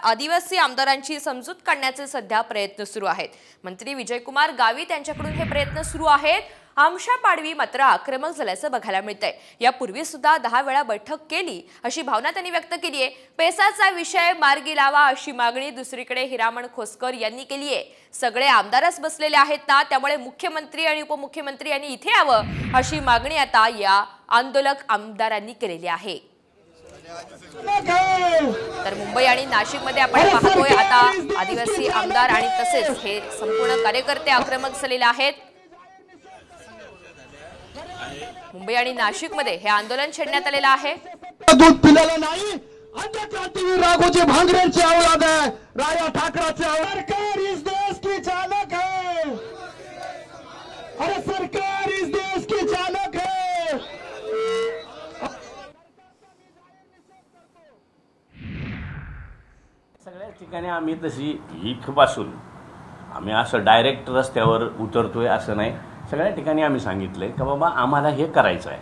आदिवासी आमदारांची समजूत काढण्याचे सध्या प्रयत्न सुरू आहेत। मंत्री विजयकुमार गावित यांच्याकडून हे प्रयत्न सुरू आहेत। आमशा पाडवी मात्र आक्रमक झाल्याचं बघायला मिळतंय। यापूर्वी सुद्धा 10 वेळा बैठक केली अशी भावना त्यांनी व्यक्त केली आहे। पेसाचा विषय मार्गी लावा अशी मागणी दुसरीकडे हिरामण खोसकर यांनी केली आहे। सगळे आमदारच बसलेले आहेत ना, त्यामुळे मुख्यमंत्री आणि उपमुख्यमंत्री यांनी इथे यावं अशी मागणी आता या आंदोलक आमदारांनी केलेली आहे। तर मुंबई आणि नाशिकमध्ये आपण पाहतोय आता आदिवासी आमदार आणि तसेच हे संपूर्ण कार्यकर्ते आक्रमक झालेले आहेत। मुंबई आणि नाशिकमध्ये हे आंदोलन छेडण्यात आलेलं आहे। दूध पिलेलं नाही, क्रांतीवीर राघोजी भांगरेंची औलाद आहे, राया ठाकरेंची औलाद। सरकार इस देश की चालक है, अरे सरकार इस देश की चालक है। सगळ्या ठिकाणी आम्ही तशी इथपासून आम्ही असं डायरेक्ट रस्त्यावर उतरतोय असं नाही। सगळ्या ठिकाणी आम्ही सांगितलंय की बाबा आम्हाला हे करायचं आहे,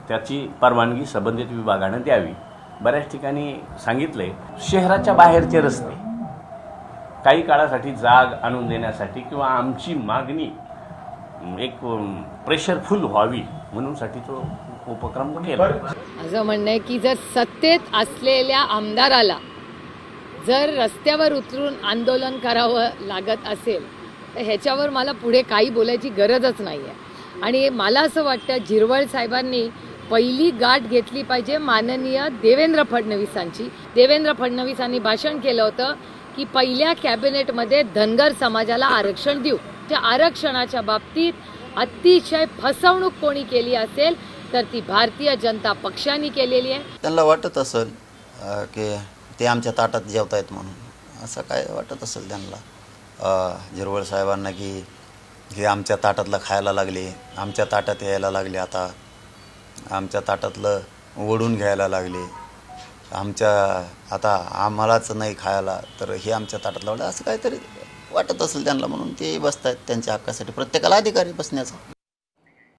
त्याची परवानगी संबंधित विभागानं द्यावी। बऱ्याच ठिकाणी सांगितलंय शहराच्या बाहेरचे रस्ते काही काळासाठी जाग आणून देण्यासाठी किंवा आमची मागणी एक प्रेशरफुल व्हावी म्हणून साठी तो उपक्रम केला। असं म्हणणं आहे की जर सत्तेत असलेल्या आमदाराला जर रस्त्यावर उतरून आंदोलन करावं लागत असेल तर ह्याच्यावर मला पुढे काही बोलायची गरजच नाही आहे। आणि मला असं वाटतं झिरवळ साहेबांनी पहिली गाठ घेतली पाहिजे माननीय देवेंद्र फडणवीसांची। देवेंद्र फडणवीसांनी भाषण केलं होतं की पहिल्या कॅबिनेटमध्ये धनगर समाजाला आरक्षण देऊ। त्या आरक्षणाच्या बाबतीत अतिशय फसवणूक कोणी केली असेल तर ती भारतीय जनता पक्षाने केलेली आहे। त्यांना वाटत असेल की ते आमच्या ताटात जेवतायत म्हणून, असं काय वाटत असेल त्यांना झिरवळ साहेबांना की हे आमच्या ताटातलं खायला लागले, आमच्या ताटात यायला लागले, आता आमच्या ताटातलं ओढून घ्यायला लागले, आता आम्हालाच नाही खायला तर हे आमच्या ताटात लावलं, असं काहीतरी वाटत असेल त्यांना म्हणून ते बसतायत त्यांच्या हक्कासाठी। प्रत्येकाला अधिकार आहे बसण्याचा।